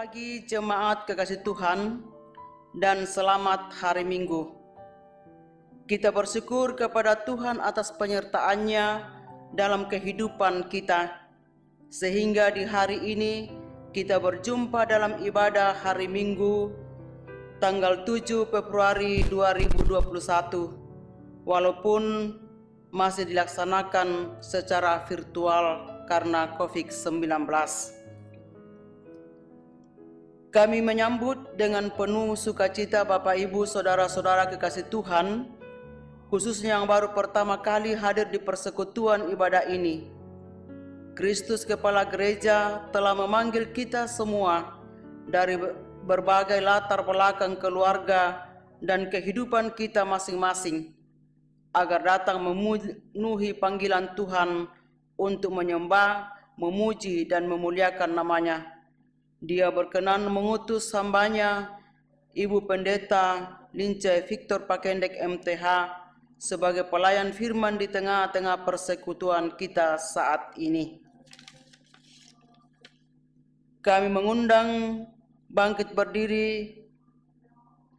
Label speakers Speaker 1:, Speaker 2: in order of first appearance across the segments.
Speaker 1: pagi jemaat kekasih Tuhan dan selamat hari Minggu. Kita bersyukur kepada Tuhan atas penyertaan-Nya dalam kehidupan kita, sehingga di hari ini kita berjumpa dalam ibadah hari Minggu tanggal 7 Februari 2021, walaupun masih dilaksanakan secara virtual karena COVID-19. Kami menyambut dengan penuh sukacita Bapak Ibu Saudara-saudara kekasih Tuhan, khususnya yang baru pertama kali hadir di persekutuan ibadah ini. Kristus Kepala Gereja telah memanggil kita semua dari berbagai latar belakang keluarga dan kehidupan kita masing-masing, agar datang memenuhi panggilan Tuhan untuk menyembah, memuji, dan memuliakan nama-Nya. Dia berkenan mengutus hamba-Nya, Ibu Pendeta Lince Victor Pakendek MTH, sebagai pelayan firman di tengah-tengah persekutuan kita saat ini. Kami mengundang bangkit berdiri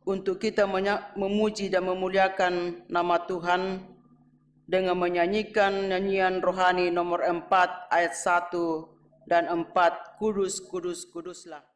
Speaker 1: untuk kita memuji dan memuliakan nama Tuhan dengan menyanyikan nyanyian rohani nomor 4 ayat 1 dan 4, Kudus, Kudus, Kuduslah.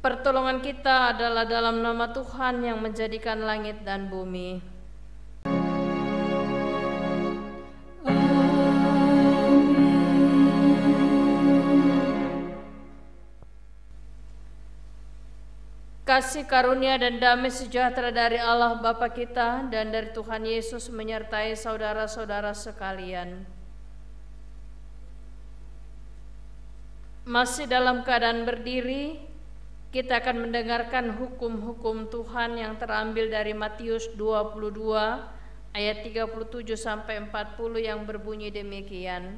Speaker 2: Pertolongan kita adalah dalam nama Tuhan yang menjadikan langit dan bumi. Kasih karunia dan damai sejahtera dari Allah Bapa kita dan dari Tuhan Yesus menyertai saudara-saudara sekalian. Masih dalam keadaan berdiri, kita akan mendengarkan hukum-hukum Tuhan yang terambil dari Matius 22 ayat 37 sampai 40 yang berbunyi demikian.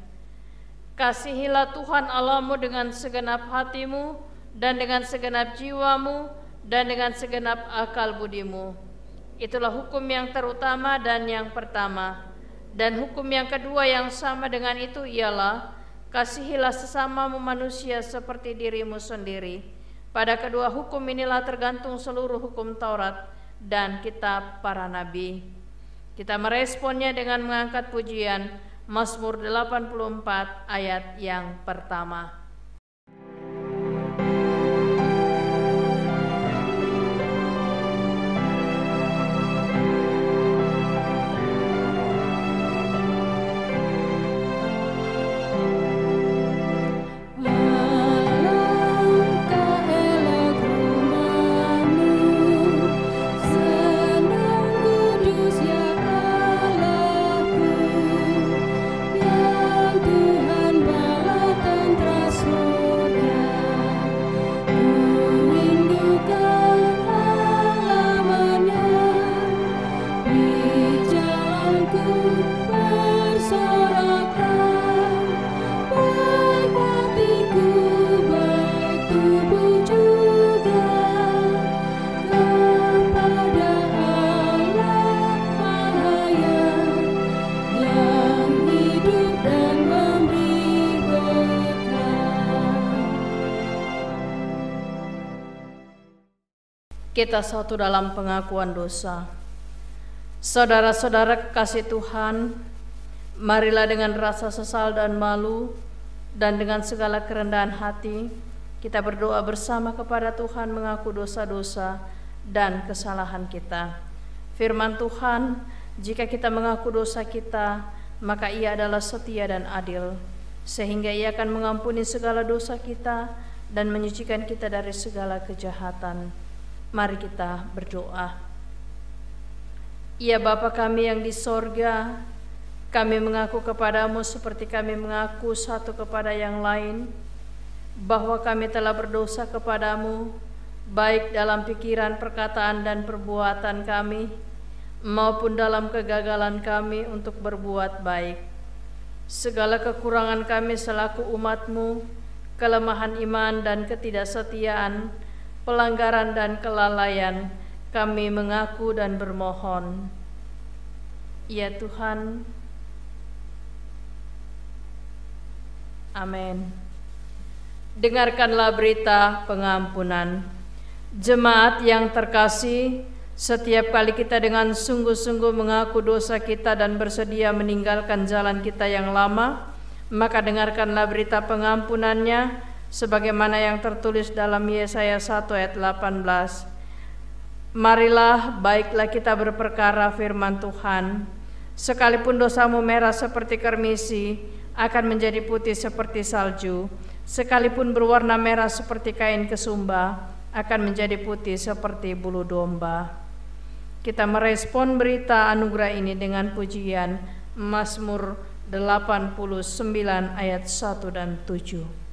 Speaker 2: Kasihilah Tuhan Allahmu dengan segenap hatimu dan dengan segenap jiwamu dan dengan segenap akal budimu. Itulah hukum yang terutama dan yang pertama. Dan hukum yang kedua yang sama dengan itu ialah kasihilah sesamamu manusia seperti dirimu sendiri. Pada kedua hukum inilah tergantung seluruh hukum Taurat dan kitab para nabi. Kita meresponnya dengan mengangkat pujian Mazmur 84 ayat yang pertama. Kita satu dalam pengakuan dosa. Saudara-saudara kekasih Tuhan, marilah dengan rasa sesal dan malu dan dengan segala kerendahan hati kita berdoa bersama kepada Tuhan mengaku dosa-dosa dan kesalahan kita. Firman Tuhan, jika kita mengaku dosa kita, maka Ia adalah setia dan adil, sehingga Ia akan mengampuni segala dosa kita dan menyucikan kita dari segala kejahatan. Mari kita berdoa. Ya Bapa kami yang di sorga, kami mengaku kepadamu seperti kami mengaku satu kepada yang lain, bahwa kami telah berdosa kepadamu, baik dalam pikiran, perkataan, dan perbuatan kami, maupun dalam kegagalan kami untuk berbuat baik. Segala kekurangan kami selaku umat-Mu, kelemahan iman dan ketidaksetiaan, pelanggaran dan kelalaian, kami mengaku dan bermohon. Ya Tuhan, amin. Dengarkanlah berita pengampunan. Jemaat yang terkasih, setiap kali kita dengan sungguh-sungguh mengaku dosa kita dan bersedia meninggalkan jalan kita yang lama, maka dengarkanlah berita pengampunannya sebagaimana yang tertulis dalam Yesaya 1 ayat 18. Marilah, baiklah kita berperkara firman Tuhan. Sekalipun dosamu merah seperti kermisi, akan menjadi putih seperti salju. Sekalipun berwarna merah seperti kain kesumba, akan menjadi putih seperti bulu domba. Kita merespon berita anugerah ini dengan pujian Mazmur 89 ayat 1 dan 7.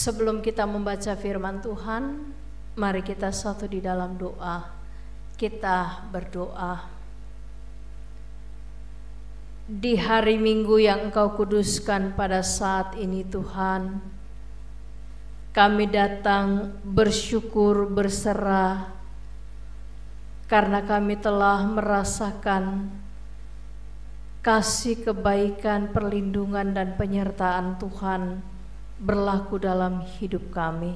Speaker 2: Sebelum kita membaca firman Tuhan, mari kita satu di dalam doa. Kita berdoa. Di hari Minggu yang Engkau kuduskan pada saat ini Tuhan, kami datang bersyukur berserah karena kami telah merasakan kasih, kebaikan, perlindungan, dan penyertaan Tuhan berlaku dalam hidup kami.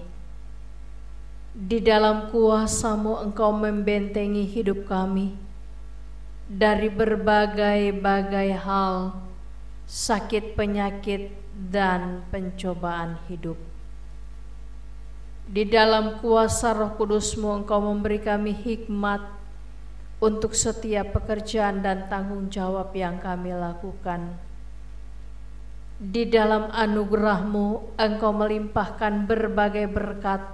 Speaker 2: Di dalam kuasa-Mu Engkau membentengi hidup kami dari berbagai-bagai hal, sakit, penyakit, dan pencobaan hidup. Di dalam kuasa Roh Kudus-Mu Engkau memberi kami hikmat untuk setiap pekerjaan dan tanggung jawab yang kami lakukan. Di dalam anugerah-Mu Engkau melimpahkan berbagai berkat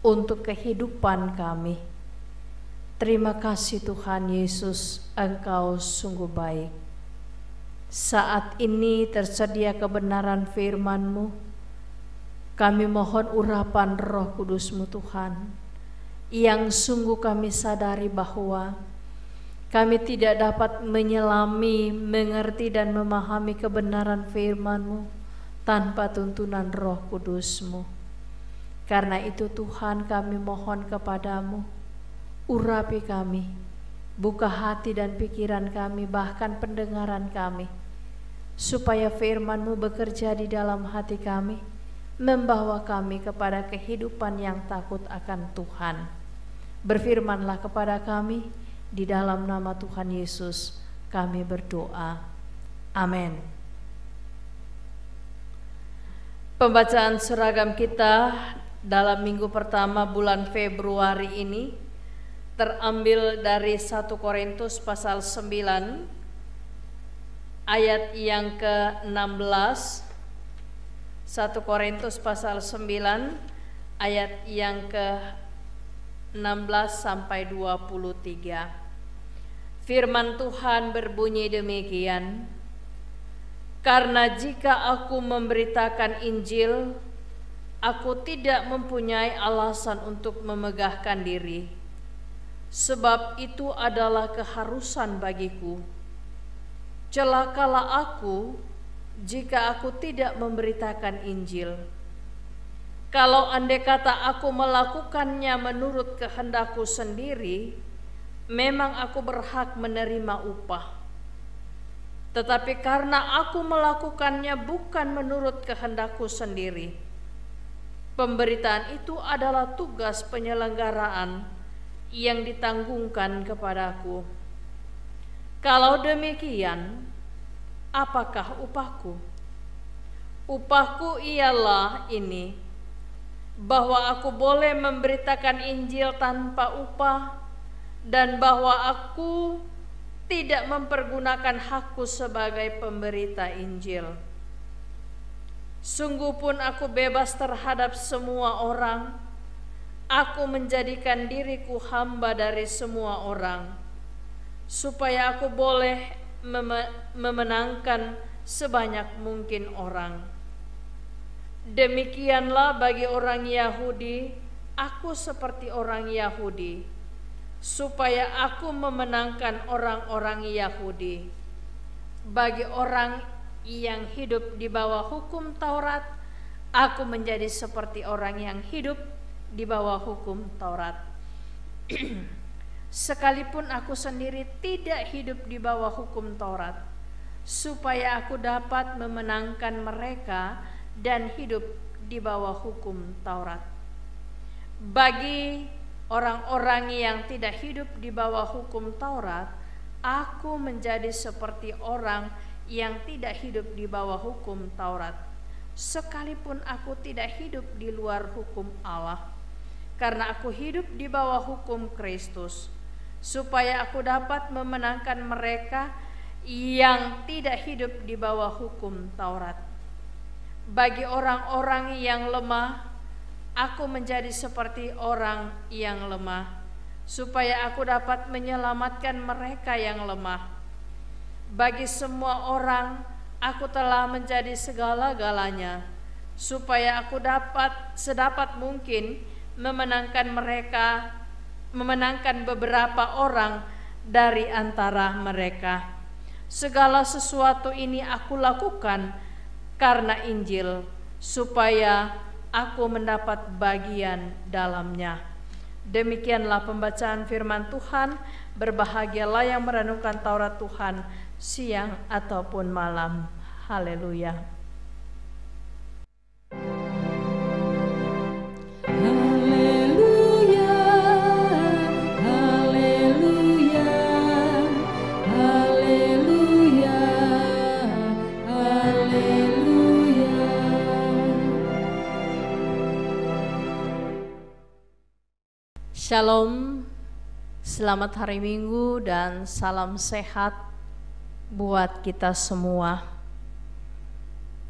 Speaker 2: untuk kehidupan kami. Terima kasih Tuhan Yesus, Engkau sungguh baik. Saat ini tersedia kebenaran firman-Mu. Kami mohon urapan Roh Kudus-Mu Tuhan, yang sungguh kami sadari bahwa kami tidak dapat menyelami, mengerti dan memahami kebenaran firman-Mu tanpa tuntunan Roh Kudus-Mu. Karena itu Tuhan, kami mohon kepadamu, urapi kami, buka hati dan pikiran kami, bahkan pendengaran kami, supaya firman-Mu bekerja di dalam hati kami, membawa kami kepada kehidupan yang takut akan Tuhan. Berfirmanlah kepada kami, di dalam nama Tuhan Yesus kami berdoa. Amin. Pembacaan seragam kita dalam minggu pertama bulan Februari ini terambil dari 1 Korintus pasal 9 ayat yang ke-16. 1 Korintus pasal 9 ayat yang ke-16 sampai 23. Firman Tuhan berbunyi demikian: Karena jika aku memberitakan Injil, aku tidak mempunyai alasan untuk memegahkan diri, sebab itu adalah keharusan bagiku. Celakalah aku jika aku tidak memberitakan Injil. Kalau andai kata aku melakukannya menurut kehendakku sendiri, memang aku berhak menerima upah. Tetapi karena aku melakukannya bukan menurut kehendakku sendiri, pemberitaan itu adalah tugas penyelenggaraan yang ditanggungkan kepadaku. Kalau demikian, apakah upahku? Upahku ialah ini, bahwa aku boleh memberitakan Injil tanpa upah, dan bahwa aku tidak mempergunakan hakku sebagai pemberita Injil. Sungguh pun aku bebas terhadap semua orang. Aku menjadikan diriku hamba dari semua orang, supaya aku boleh memenangkan sebanyak mungkin orang. Demikianlah bagi orang Yahudi, aku seperti orang Yahudi, supaya aku memenangkan orang-orang Yahudi. Bagi orang yang hidup di bawah hukum Taurat, aku menjadi seperti orang yang hidup di bawah hukum Taurat. Sekalipun aku sendiri tidak hidup di bawah hukum Taurat, supaya aku dapat memenangkan mereka dan hidup di bawah hukum Taurat. Bagi orang-orang yang tidak hidup di bawah hukum Taurat, aku menjadi seperti orang yang tidak hidup di bawah hukum Taurat, sekalipun aku tidak hidup di luar hukum Allah, karena aku hidup di bawah hukum Kristus, supaya aku dapat memenangkan mereka yang tidak hidup di bawah hukum Taurat. Bagi orang-orang yang lemah, aku menjadi seperti orang yang lemah, supaya aku dapat menyelamatkan mereka yang lemah. Bagi semua orang, aku telah menjadi segala-galanya, supaya aku dapat sedapat mungkin memenangkan beberapa orang dari antara mereka. Segala sesuatu ini aku lakukan karena Injil, supaya aku mendapat bagian dalamnya. Demikianlah pembacaan firman Tuhan. Berbahagialah yang merenungkan Taurat Tuhan siang ataupun malam. Haleluya. Shalom, selamat hari Minggu dan salam sehat buat kita semua.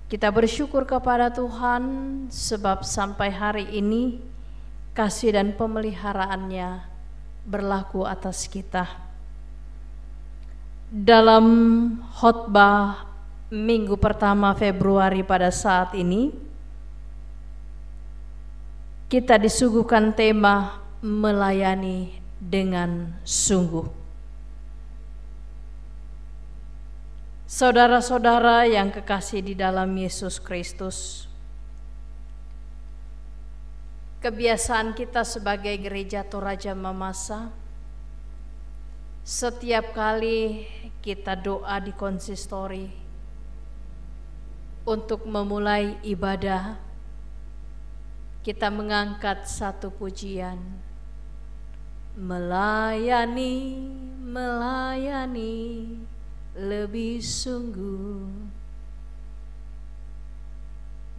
Speaker 2: Kita bersyukur kepada Tuhan sebab sampai hari ini kasih dan pemeliharaannya berlaku atas kita. Dalam khotbah minggu pertama Februari pada saat ini, kita disuguhkan tema melayani dengan sungguh. Saudara-saudara yang kekasih di dalam Yesus Kristus, kebiasaan kita sebagai gereja Toraja Mamasa, setiap kali kita doa di konsistori untuk memulai ibadah, kita mengangkat satu pujian, melayani, melayani lebih sungguh,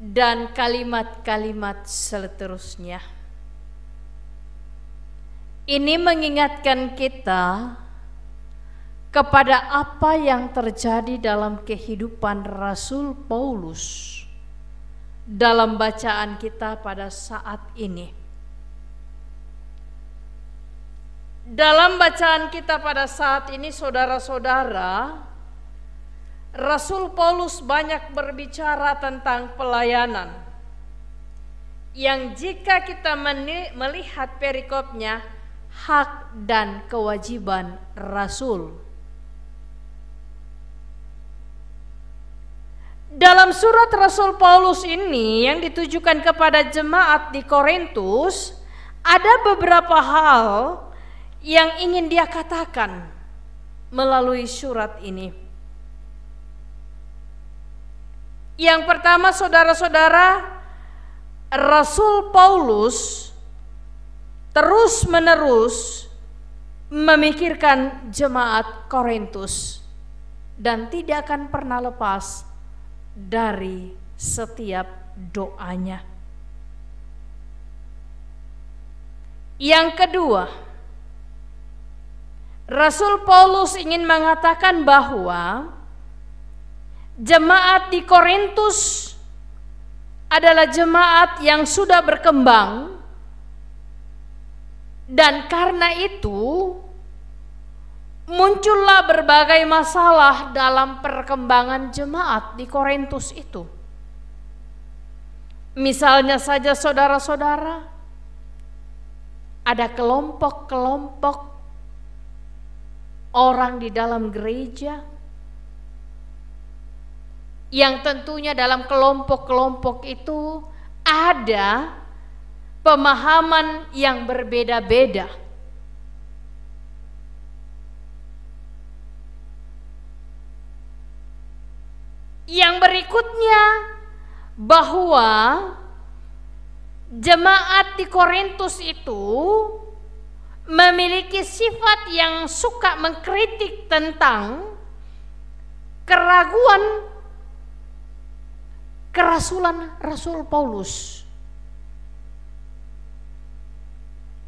Speaker 2: dan kalimat-kalimat seterusnya. Ini mengingatkan kita kepada apa yang terjadi dalam kehidupan Rasul Paulus dalam bacaan kita pada saat ini. Dalam bacaan kita pada saat ini, saudara-saudara, Rasul Paulus banyak berbicara tentang pelayanan yang jika kita melihat perikopnya, hak dan kewajiban Rasul. Dalam surat Rasul Paulus ini yang ditujukan kepada jemaat di Korintus, ada beberapa hal yang ingin dia katakan melalui surat ini. Yang pertama, saudara-saudara, Rasul Paulus terus-menerus memikirkan jemaat Korintus dan tidak akan pernah lepas dari setiap doanya. Yang kedua, Rasul Paulus ingin mengatakan bahwa jemaat di Korintus adalah jemaat yang sudah berkembang, dan karena itu muncullah berbagai masalah dalam perkembangan jemaat di Korintus itu. Misalnya saja saudara-saudara, ada kelompok-kelompok orang di dalam gereja yang tentunya dalam kelompok-kelompok itu ada pemahaman yang berbeda-beda. Yang berikutnya, bahwa jemaat di Korintus itu memiliki sifat yang suka mengkritik tentang keraguan kerasulan Rasul Paulus.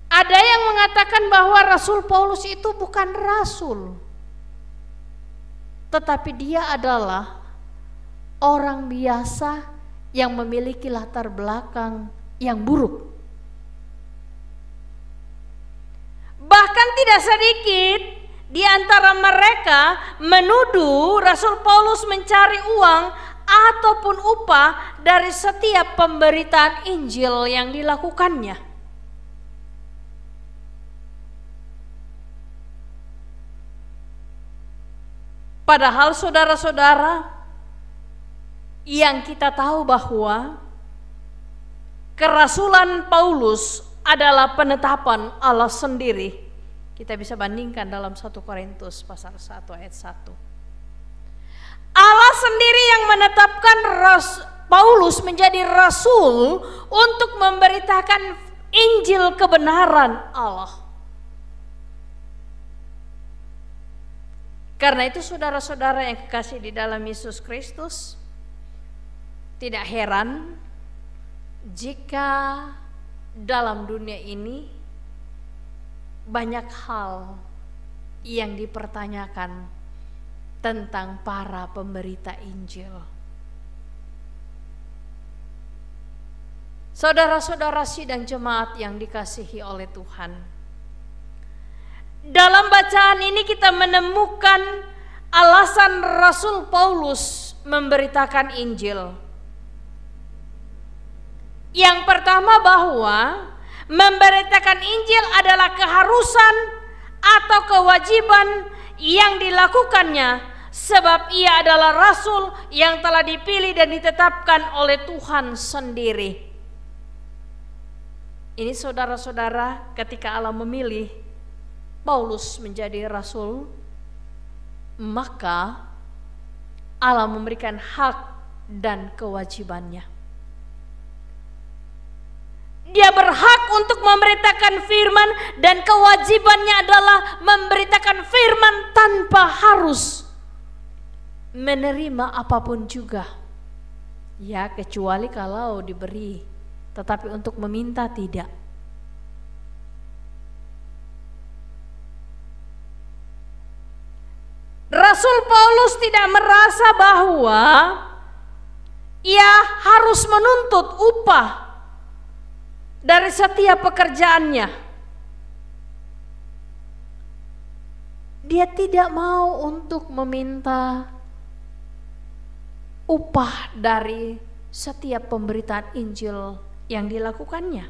Speaker 2: Ada yang mengatakan bahwa Rasul Paulus itu bukan rasul, tetapi dia adalah orang biasa yang memiliki latar belakang yang buruk. Bahkan tidak sedikit di antara mereka menuduh Rasul Paulus mencari uang ataupun upah dari setiap pemberitaan Injil yang dilakukannya. Padahal saudara-saudara, yang kita tahu bahwa kerasulan Paulus adalah penetapan Allah sendiri. Kita bisa bandingkan dalam 1 Korintus pasal 1 ayat 1. Allah sendiri yang menetapkan Paulus menjadi rasul untuk memberitakan Injil kebenaran Allah. Karena itu saudara-saudara yang kekasih di dalam Yesus Kristus, tidak heran jika dalam dunia ini banyak hal yang dipertanyakan tentang para pemberita Injil. Saudara-saudara sidang jemaat yang dikasihi oleh Tuhan, dalam bacaan ini kita menemukan alasan Rasul Paulus memberitakan Injil. Yang pertama, bahwa memberitakan Injil adalah keharusan atau kewajiban yang dilakukannya, sebab ia adalah rasul yang telah dipilih dan ditetapkan oleh Tuhan sendiri. Ini saudara-saudara, ketika Allah memilih Paulus menjadi rasul, maka Allah memberikan hak dan kewajibannya. Dia berhak untuk memberitakan firman, dan kewajibannya adalah memberitakan firman tanpa harus menerima apapun juga. Ya, kecuali kalau diberi, tetapi untuk meminta tidak. Rasul Paulus tidak merasa bahwa ia harus menuntut upah dari setiap pekerjaannya. Dia tidak mau untuk meminta upah dari setiap pemberitaan Injil yang dilakukannya.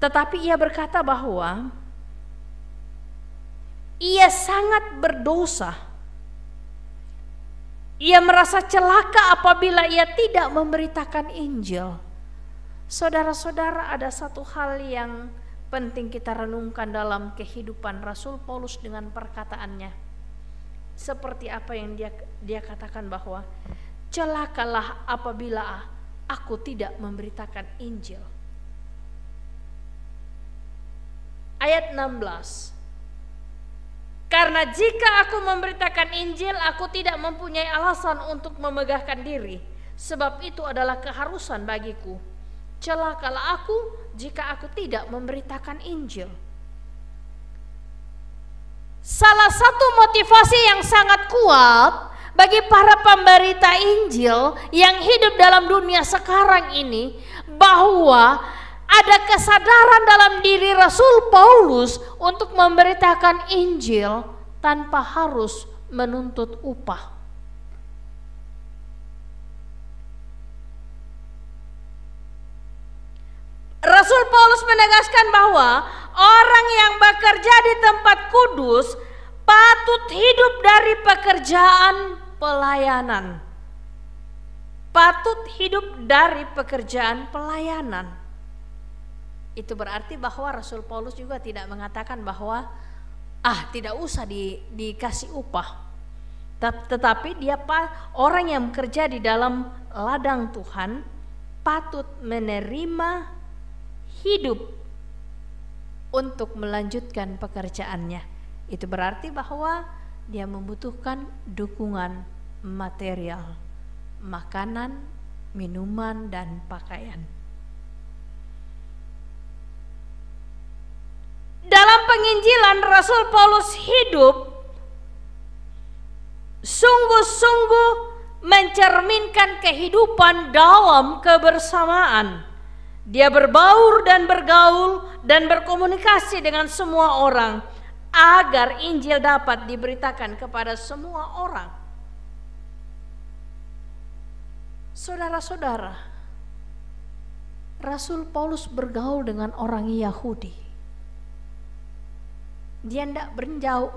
Speaker 2: Tetapi ia berkata bahwa ia sangat berdosa. Ia merasa celaka apabila ia tidak memberitakan Injil. Saudara-saudara, ada satu hal yang penting kita renungkan dalam kehidupan Rasul Paulus dengan perkataannya. Seperti apa yang dia katakan bahwa celakalah apabila aku tidak memberitakan Injil. Ayat 16. Karena jika aku memberitakan Injil, aku tidak mempunyai alasan untuk memegahkan diri, sebab itu adalah keharusan bagiku. Celakalah aku jika aku tidak memberitakan Injil. Salah satu motivasi yang sangat kuat bagi para pemberita Injil yang hidup dalam dunia sekarang ini, bahwa ada kesadaran dalam diri Rasul Paulus untuk memberitakan Injil tanpa harus menuntut upah. Rasul Paulus menegaskan bahwa orang yang bekerja di tempat kudus patut hidup dari pekerjaan pelayanan. Patut hidup dari pekerjaan pelayanan. Itu berarti bahwa Rasul Paulus juga tidak mengatakan bahwa tidak usah dikasih upah. Tetapi orang yang bekerja di dalam ladang Tuhan patut menerima hidup untuk melanjutkan pekerjaannya. Itu berarti bahwa dia membutuhkan dukungan material, makanan, minuman, dan pakaian. Dalam penginjilan, Rasul Paulus hidup sungguh-sungguh mencerminkan kehidupan dalam kebersamaan. Dia berbaur dan bergaul dan berkomunikasi dengan semua orang agar Injil dapat diberitakan kepada semua orang. Saudara-saudara, Rasul Paulus bergaul dengan orang Yahudi. Dia tidak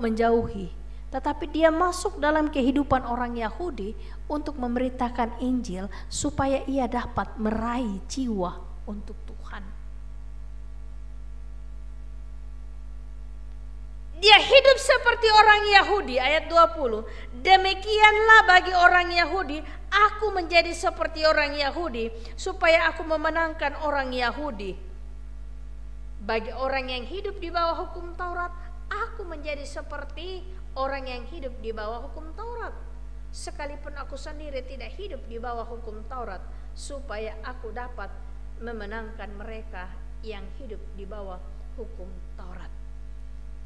Speaker 2: menjauhi, tetapi dia masuk dalam kehidupan orang Yahudi untuk memberitakan Injil supaya ia dapat meraih jiwa untuk Tuhan. Dia hidup seperti orang Yahudi, ayat 20. Demikianlah bagi orang Yahudi, aku menjadi seperti orang Yahudi supaya aku memenangkan orang Yahudi. Bagi orang yang hidup di bawah hukum Taurat, aku menjadi seperti orang yang hidup di bawah hukum Taurat, sekalipun aku sendiri tidak hidup di bawah hukum Taurat, supaya aku dapat memenangkan mereka yang hidup di bawah hukum Taurat.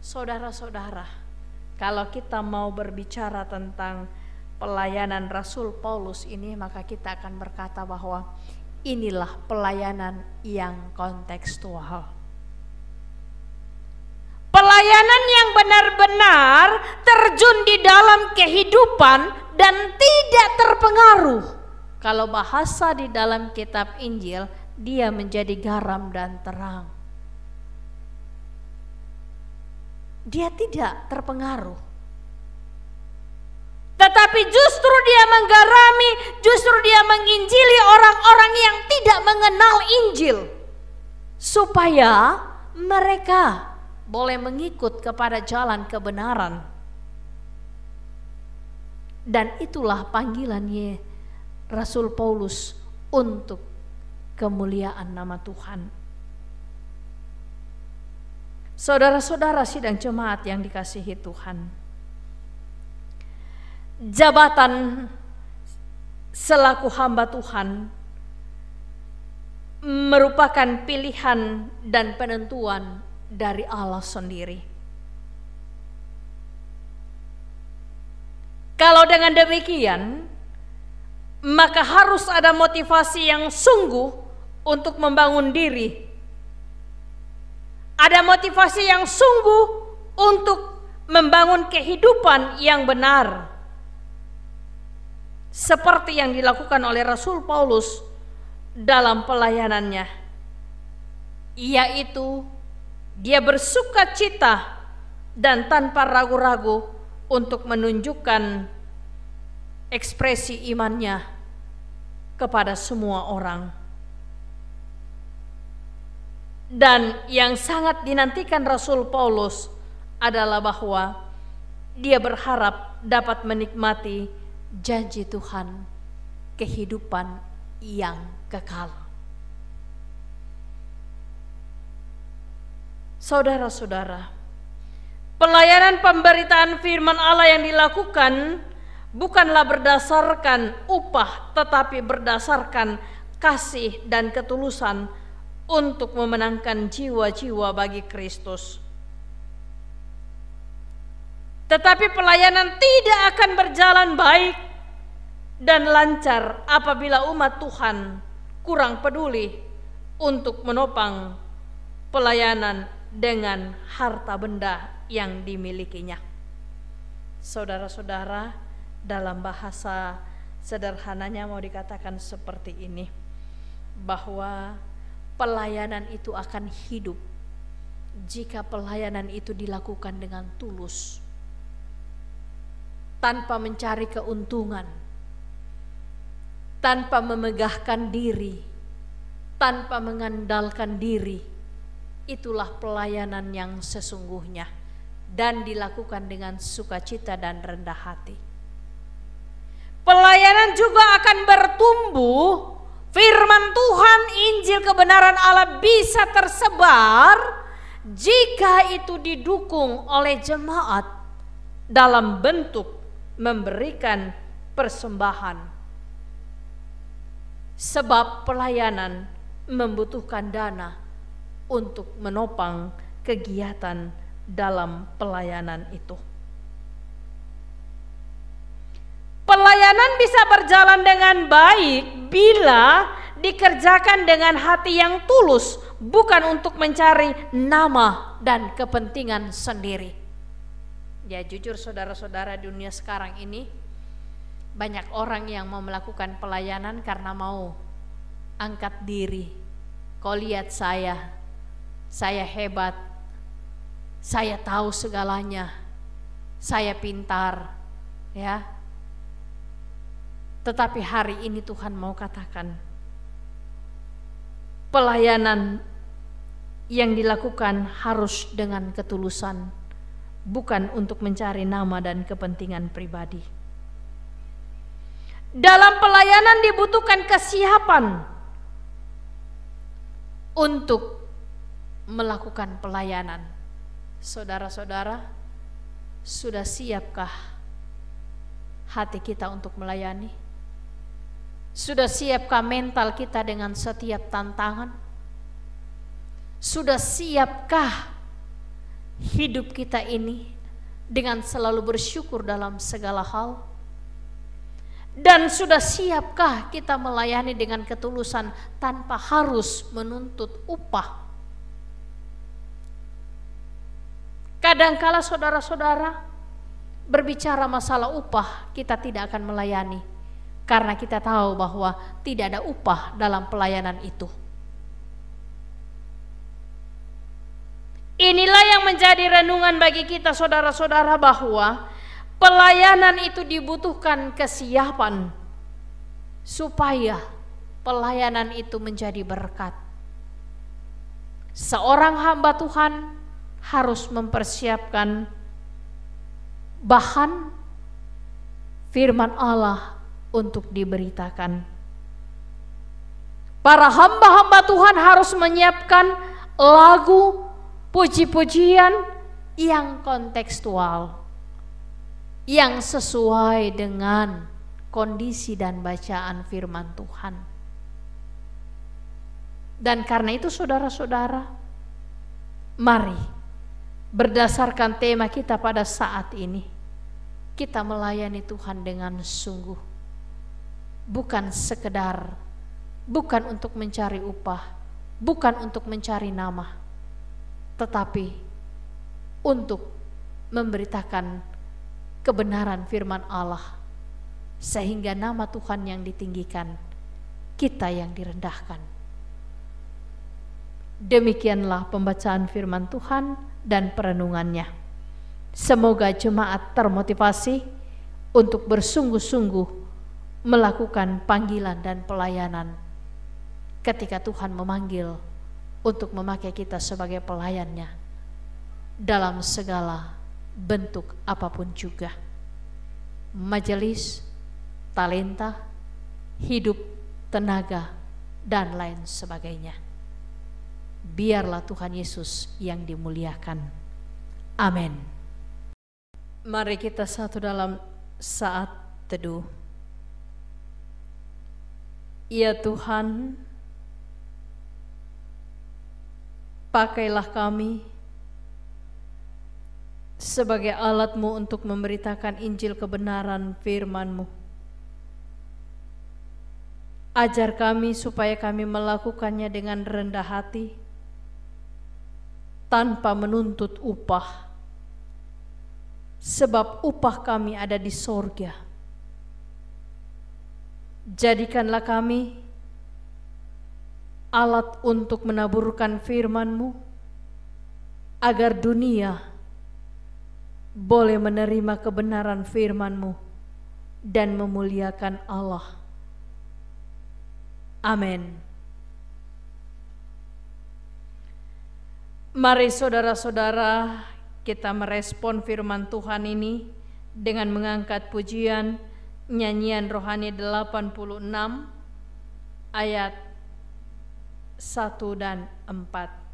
Speaker 2: Saudara-saudara, kalau kita mau berbicara tentang pelayanan Rasul Paulus ini, maka kita akan berkata bahwa inilah pelayanan yang kontekstual. Pelayanan yang benar-benar terjun di dalam kehidupan dan tidak terpengaruh. Kalau bahasa di dalam kitab Injil, dia menjadi garam dan terang. Dia tidak terpengaruh, tetapi justru dia menggarami, justru dia menginjili orang-orang yang tidak mengenal Injil, supaya mereka boleh mengikut kepada jalan kebenaran. Dan itulah panggilannya Rasul Paulus untuk kemuliaan nama Tuhan. Saudara-saudara sidang jemaat yang dikasihi Tuhan, jabatan selaku hamba Tuhan merupakan pilihan dan penentuan dari Allah sendiri. Kalau dengan demikian, maka harus ada motivasi yang sungguh untuk membangun diri. Ada motivasi yang sungguh untuk membangun kehidupan yang benar, seperti yang dilakukan oleh Rasul Paulus dalam pelayanannya, yaitu dia bersuka cita dan tanpa ragu-ragu untuk menunjukkan ekspresi imannya kepada semua orang. Dan yang sangat dinantikan Rasul Paulus adalah bahwa dia berharap dapat menikmati janji Tuhan, kehidupan yang kekal. Saudara-saudara, pelayanan pemberitaan firman Allah yang dilakukan bukanlah berdasarkan upah, tetapi berdasarkan kasih dan ketulusan untuk memenangkan jiwa-jiwa bagi Kristus. Tetapi pelayanan tidak akan berjalan baik dan lancar apabila umat Tuhan kurang peduli untuk menopang pelayanan dengan harta benda yang dimilikinya. Saudara-saudara, dalam bahasa sederhananya mau dikatakan seperti ini, bahwa pelayanan itu akan hidup jika pelayanan itu dilakukan dengan tulus, tanpa mencari keuntungan, tanpa memegahkan diri, tanpa mengandalkan diri. Itulah pelayanan yang sesungguhnya dan dilakukan dengan sukacita dan rendah hati. Pelayanan juga akan bertumbuh. Firman Tuhan, Injil kebenaran Allah bisa tersebar jika itu didukung oleh jemaat dalam bentuk memberikan persembahan. Sebab pelayanan membutuhkan dana untuk menopang kegiatan dalam pelayanan itu. Pelayanan bisa berjalan dengan baik bila dikerjakan dengan hati yang tulus, bukan untuk mencari nama dan kepentingan sendiri. Ya, jujur saudara-saudara, dunia sekarang ini banyak orang yang mau melakukan pelayanan karena mau angkat diri. Kau lihat saya hebat, saya tahu segalanya, saya pintar, ya. Tetapi hari ini Tuhan mau katakan, pelayanan yang dilakukan harus dengan ketulusan, bukan untuk mencari nama dan kepentingan pribadi. Dalam pelayanan dibutuhkan kesiapan untuk melakukan pelayanan. Saudara-saudara, sudah siapkah hati kita untuk melayani? Sudah siapkah mental kita dengan setiap tantangan? Sudah siapkah hidup kita ini dengan selalu bersyukur dalam segala hal? Dan sudah siapkah kita melayani dengan ketulusan tanpa harus menuntut upah? Kadangkala saudara-saudara berbicara masalah upah, kita tidak akan melayani karena kita tahu bahwa tidak ada upah dalam pelayanan itu. Inilah yang menjadi renungan bagi kita saudara-saudara, bahwa pelayanan itu dibutuhkan kesiapan supaya pelayanan itu menjadi berkat. Seorang hamba Tuhan harus mempersiapkan bahan firman Allah untuk diberitakan. Para hamba-hamba Tuhan harus menyiapkan lagu, puji-pujian yang kontekstual, yang sesuai dengan kondisi dan bacaan firman Tuhan. Dan karena itu saudara-saudara, mari berdasarkan tema kita pada saat ini, kita melayani Tuhan dengan sungguh, bukan sekedar, bukan untuk mencari upah, bukan untuk mencari nama, tetapi untuk memberitakan kebenaran firman Allah, sehingga nama Tuhan yang ditinggikan, kita yang direndahkan. Demikianlah pembacaan firman Tuhan dan perenungannya. Semoga jemaat termotivasi untuk bersungguh-sungguh melakukan panggilan dan pelayanan ketika Tuhan memanggil untuk memakai kita sebagai pelayannya dalam segala bentuk apapun juga. Majelis, talenta, hidup, tenaga, dan lain sebagainya. Biarlah Tuhan Yesus yang dimuliakan. Amin. Mari kita satu dalam saat teduh. Ya Tuhan, pakailah kami sebagai alat-Mu untuk memberitakan Injil kebenaran firman-Mu. Ajar kami supaya kami melakukannya dengan rendah hati, tanpa menuntut upah, sebab upah kami ada di sorga. Jadikanlah kami alat untuk menaburkan firman-Mu, agar dunia boleh menerima kebenaran firman-Mu dan memuliakan Allah. Amin. Mari saudara-saudara, kita merespon firman Tuhan ini dengan mengangkat pujian nyanyian rohani 86 ayat 1 dan 4.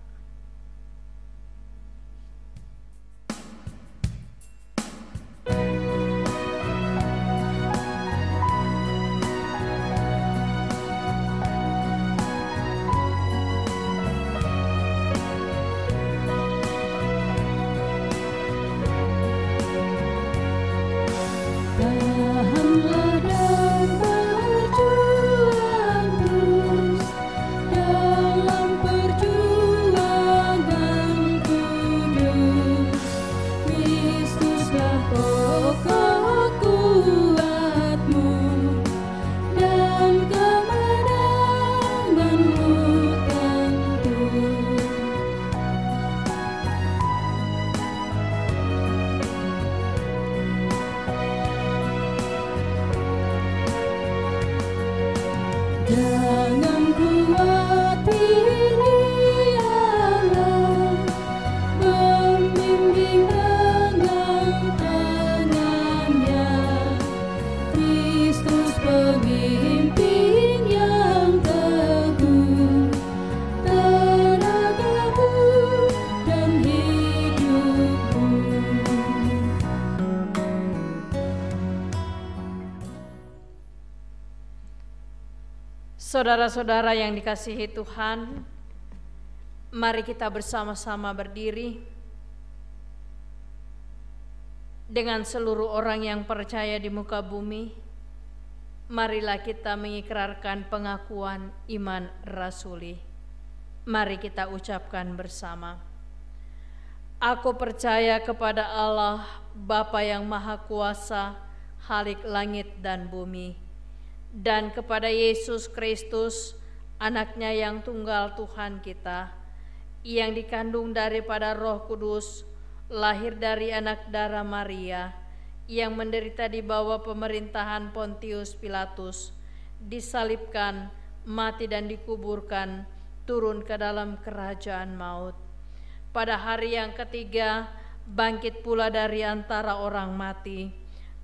Speaker 3: Jangan khawatir, Allah membimbing dengan tangannya. Kristus pemimpin yang teguh, tenagamu dan hidupmu.
Speaker 2: Saudara-saudara yang dikasihi Tuhan, mari kita bersama-sama berdiri dengan seluruh orang yang percaya di muka bumi. marilah kita mengikrarkan pengakuan iman rasuli. Mari kita ucapkan bersama. Aku percaya kepada Allah, Bapa yang Maha Kuasa, Khalik langit dan bumi, dan kepada Yesus Kristus, Anaknya yang tunggal Tuhan kita, yang dikandung daripada Roh Kudus, lahir dari anak darah Maria, yang menderita di bawah pemerintahan Pontius Pilatus, disalibkan, mati dan dikuburkan, turun ke dalam kerajaan maut. Pada hari yang ketiga, bangkit pula dari antara orang mati,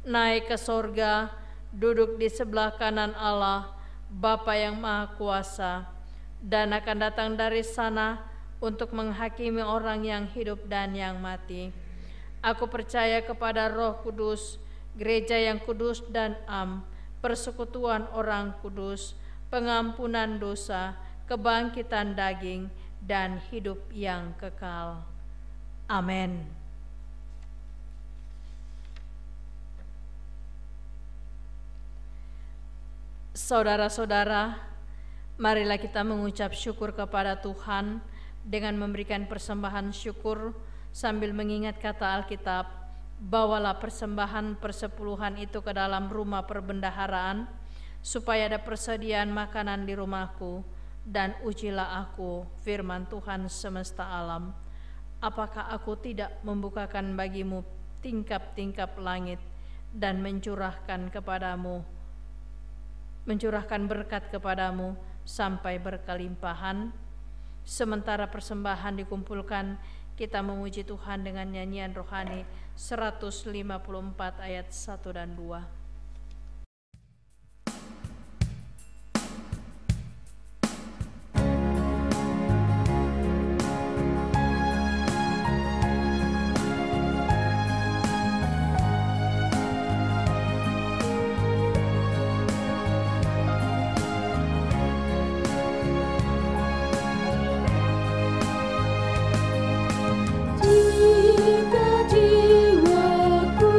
Speaker 2: naik ke sorga, duduk di sebelah kanan Allah, Bapa yang Maha Kuasa, dan akan datang dari sana untuk menghakimi orang yang hidup dan yang mati. Aku percaya kepada Roh Kudus, gereja yang kudus dan am, persekutuan orang kudus, pengampunan dosa, kebangkitan daging, dan hidup yang kekal. Amin. Saudara-saudara, marilah kita mengucap syukur kepada Tuhan dengan memberikan persembahan syukur sambil mengingat kata Alkitab, bawalah persembahan persepuluhan itu ke dalam rumah perbendaharaan, supaya ada persediaan makanan di rumahku, dan ujilah aku, firman Tuhan semesta alam. Apakah aku tidak membukakan bagimu tingkap-tingkap langit dan mencurahkan berkat kepadamu sampai berkelimpahan? Sementara persembahan dikumpulkan, kita memuji Tuhan dengan nyanyian rohani 154 ayat 1 dan 2.
Speaker 3: Jika jiwaku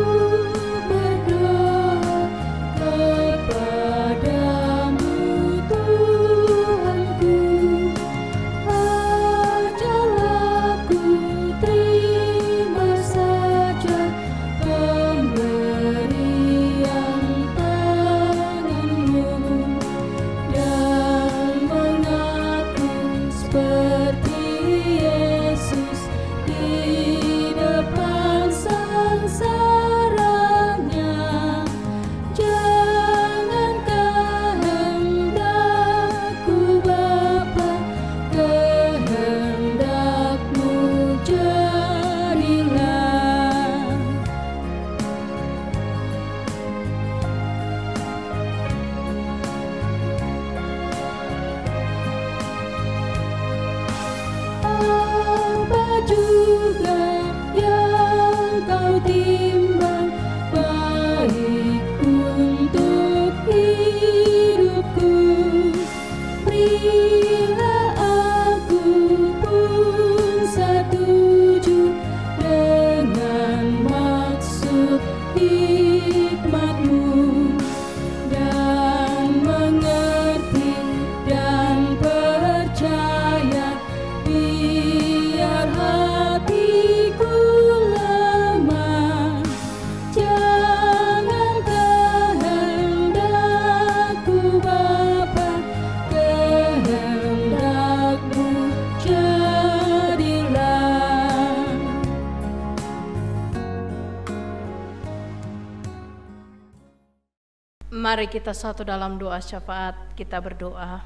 Speaker 2: Mari kita satu dalam doa syafaat, kita berdoa.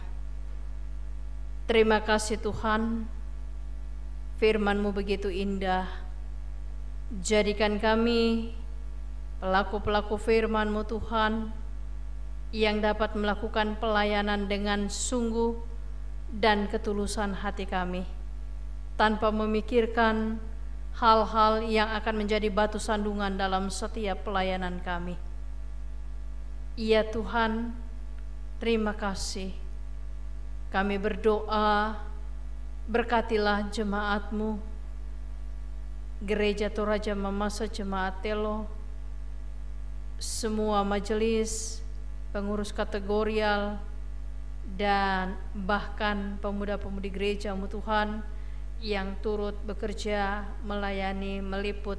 Speaker 2: Terima kasih Tuhan, firman-Mu begitu indah. Jadikan kami pelaku-pelaku firman-Mu Tuhan, yang dapat melakukan pelayanan dengan sungguh dan ketulusan hati kami, tanpa memikirkan hal-hal yang akan menjadi batu sandungan dalam setiap pelayanan kami. Ya Tuhan, terima kasih. Kami berdoa, berkatilah jemaat-Mu, Gereja Toraja Mamasa Jemaat Telo, semua majelis pengurus kategorial, dan bahkan pemuda-pemudi gereja-Mu Tuhan yang turut bekerja melayani, meliput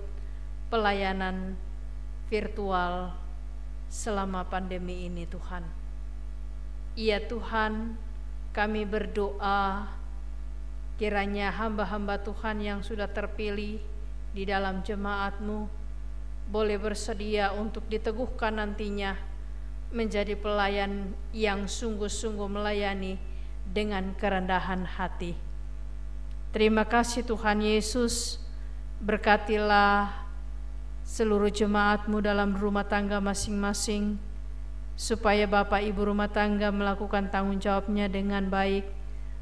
Speaker 2: pelayanan virtual selama pandemi ini Tuhan. Ya Tuhan, kami berdoa kiranya hamba-hamba Tuhan yang sudah terpilih di dalam jemaat-Mu boleh bersedia untuk diteguhkan nantinya menjadi pelayan yang sungguh-sungguh melayani dengan kerendahan hati. Terima kasih Tuhan Yesus, berkatilah seluruh jemaat-Mu dalam rumah tangga masing-masing, supaya Bapak Ibu rumah tangga melakukan tanggung jawabnya dengan baik,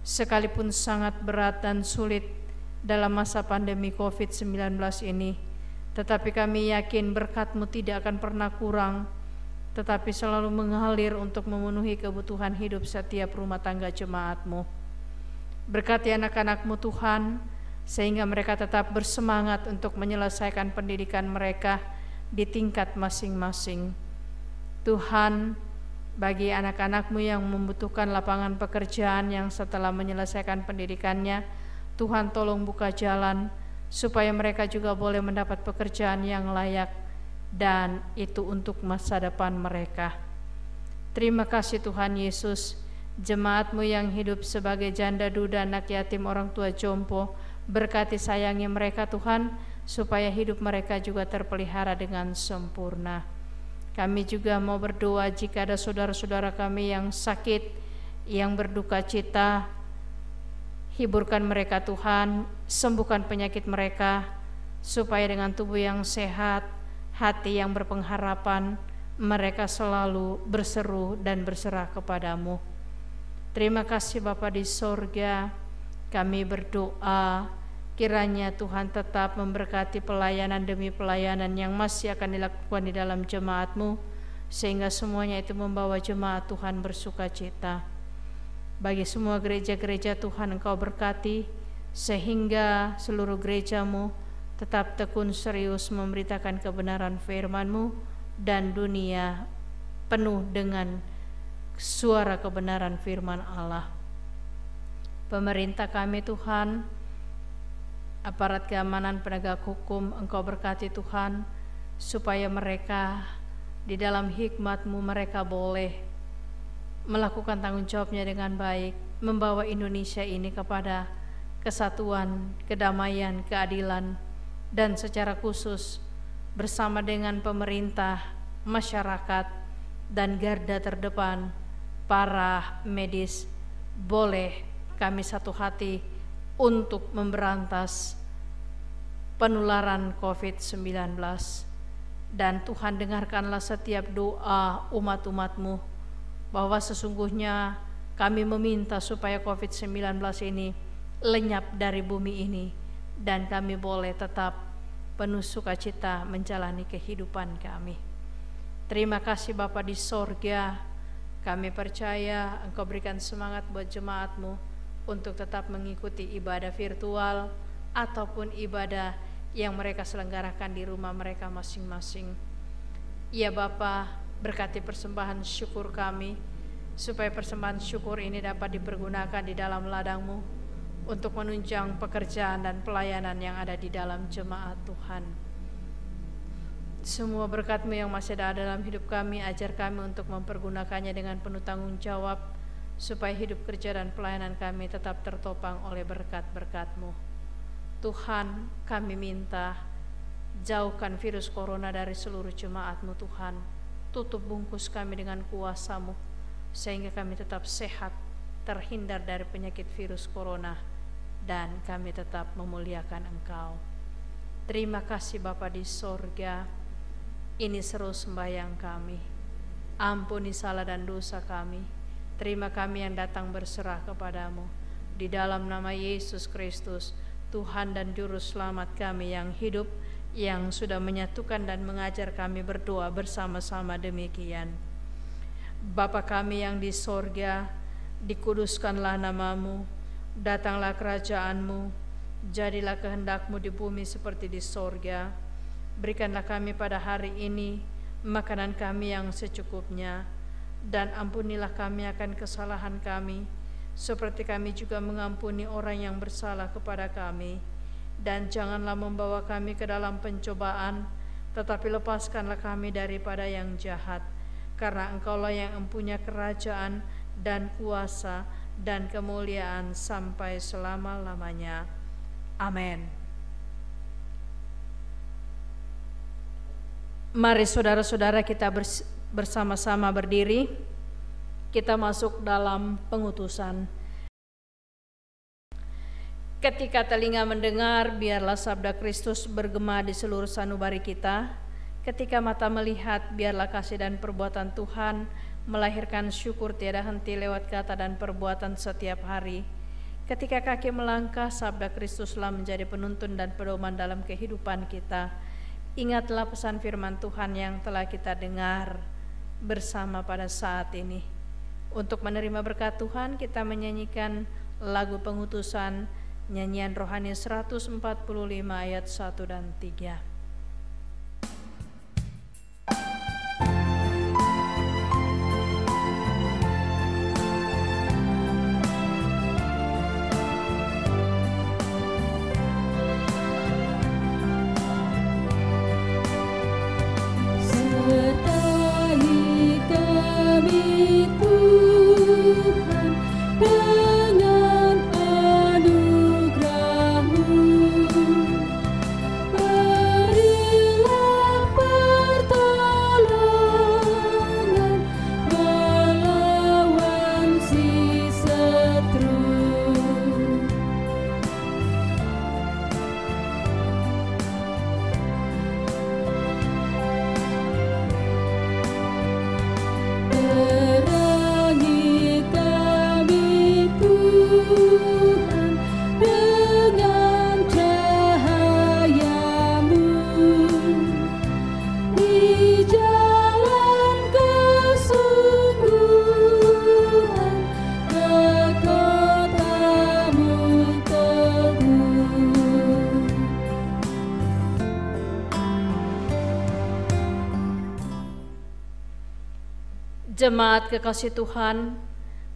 Speaker 2: sekalipun sangat berat dan sulit dalam masa pandemi COVID-19 ini. Tetapi kami yakin berkat-Mu tidak akan pernah kurang, tetapi selalu mengalir untuk memenuhi kebutuhan hidup setiap rumah tangga jemaat-Mu. Berkati anak-anak-Mu Tuhan, sehingga mereka tetap bersemangat untuk menyelesaikan pendidikan mereka di tingkat masing-masing. Tuhan, bagi anak-anak-Mu yang membutuhkan lapangan pekerjaan yang setelah menyelesaikan pendidikannya, Tuhan tolong buka jalan supaya mereka juga boleh mendapat pekerjaan yang layak, dan itu untuk masa depan mereka. Terima kasih Tuhan Yesus, jemaat-Mu yang hidup sebagai janda duda, anak yatim, orang tua jompo, berkati sayangi mereka Tuhan, supaya hidup mereka juga terpelihara dengan sempurna. Kami juga mau berdoa jika ada saudara-saudara kami yang sakit, yang berduka cita, hiburkan mereka Tuhan, sembuhkan penyakit mereka, supaya dengan tubuh yang sehat, hati yang berpengharapan, mereka selalu berseru dan berserah kepadamu. Terima kasih Bapa di sorga, kami berdoa kiranya Tuhan tetap memberkati pelayanan demi pelayanan yang masih akan dilakukan di dalam jemaat-Mu, sehingga semuanya itu membawa jemaat Tuhan bersukacita. Bagi semua gereja-gereja Tuhan Engkau berkati, sehingga seluruh gereja-Mu tetap tekun serius memberitakan kebenaran firman-Mu, dan dunia penuh dengan suara kebenaran firman Allah. Pemerintah kami Tuhan, aparat keamanan penegak hukum, Engkau berkati Tuhan, supaya mereka di dalam hikmat-Mu mereka boleh melakukan tanggung jawabnya dengan baik, membawa Indonesia ini kepada kesatuan, kedamaian, keadilan, dan secara khusus bersama dengan pemerintah, masyarakat, dan garda terdepan, para medis, boleh kami satu hati untuk memberantas penularan COVID-19. Dan Tuhan, dengarkanlah setiap doa umat-umat-Mu, bahwa sesungguhnya kami meminta supaya COVID-19 ini lenyap dari bumi ini, dan kami boleh tetap penuh sukacita menjalani kehidupan kami. Terima kasih Bapa di sorga, kami percaya Engkau berikan semangat buat jemaat-Mu untuk tetap mengikuti ibadah virtual ataupun ibadah yang mereka selenggarakan di rumah mereka masing-masing. Ya Bapa, berkati persembahan syukur kami, supaya persembahan syukur ini dapat dipergunakan di dalam ladang-Mu untuk menunjang pekerjaan dan pelayanan yang ada di dalam jemaat Tuhan. Semua berkat-Mu yang masih ada dalam hidup kami, ajar kami untuk mempergunakannya dengan penuh tanggung jawab, supaya hidup kerja dan pelayanan kami tetap tertopang oleh berkat-berkat-Mu. Tuhan, kami minta jauhkan virus corona dari seluruh jemaat-Mu Tuhan. Tutup bungkus kami dengan kuasa-Mu, sehingga kami tetap sehat, terhindar dari penyakit virus corona, dan kami tetap memuliakan Engkau. Terima kasih Bapa di sorga, ini seru sembahyang kami. Ampuni salah dan dosa kami. Terima kami yang datang berserah kepadamu. Di dalam nama Yesus Kristus, Tuhan dan Juru Selamat kami yang hidup, yang sudah menyatukan dan mengajar kami berdoa bersama-sama demikian. Bapa kami yang di sorga, dikuduskanlah nama-Mu, datanglah kerajaan-Mu, jadilah kehendak-Mu di bumi seperti di sorga. Berikanlah kami pada hari ini makanan kami yang secukupnya, dan ampunilah kami akan kesalahan kami, seperti kami juga mengampuni orang yang bersalah kepada kami. Dan janganlah membawa kami ke dalam pencobaan, tetapi lepaskanlah kami daripada yang jahat. Karena Engkaulah yang mempunyai kerajaan dan kuasa dan kemuliaan sampai selama-lamanya. Amin. Mari saudara-saudara kita bersama-sama berdiri. Kita masuk dalam pengutusan. Ketika telinga mendengar, biarlah sabda Kristus bergema di seluruh sanubari kita. Ketika mata melihat, biarlah kasih dan perbuatan Tuhan melahirkan syukur tiada henti lewat kata dan perbuatan setiap hari. Ketika kaki melangkah, sabda Kristuslah menjadi penuntun dan pedoman dalam kehidupan kita. Ingatlah pesan firman Tuhan yang telah kita dengar bersama pada saat ini. Untuk menerima berkat Tuhan, kita menyanyikan lagu pengutusan, nyanyian rohani 145 ayat 1 dan 3. Jemaat kekasih Tuhan,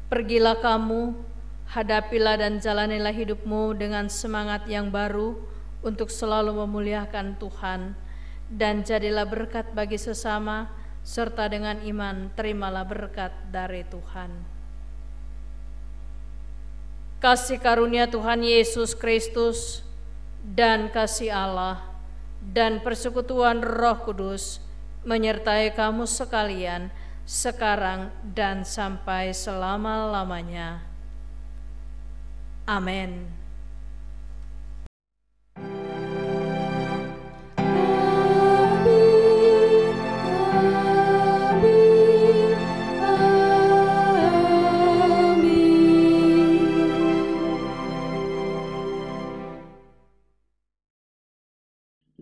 Speaker 2: pergilah kamu, hadapilah dan jalanilah hidupmu dengan semangat yang baru untuk selalu memuliakan Tuhan, dan jadilah berkat bagi sesama, serta dengan iman terimalah berkat dari Tuhan. Kasih karunia Tuhan Yesus Kristus dan kasih Allah dan persekutuan Roh Kudus menyertai kamu sekalian sekarang dan sampai selama-lamanya. Amin.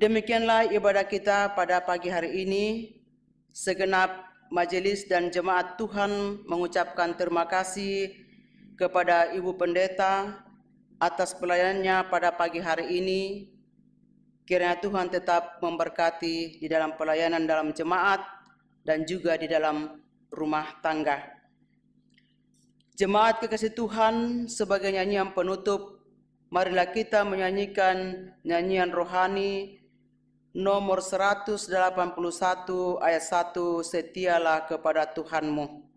Speaker 1: Demikianlah ibadah kita pada pagi hari ini. Segenap majelis dan jemaat Tuhan mengucapkan terima kasih kepada Ibu Pendeta atas pelayanannya pada pagi hari ini. Kiranya Tuhan tetap memberkati di dalam pelayanan dalam jemaat dan juga di dalam rumah tangga. Jemaat kekasih Tuhan, sebagai nyanyian penutup, marilah kita menyanyikan nyanyian rohani nomor 181 ayat 1, setialah kepada Tuhanmu.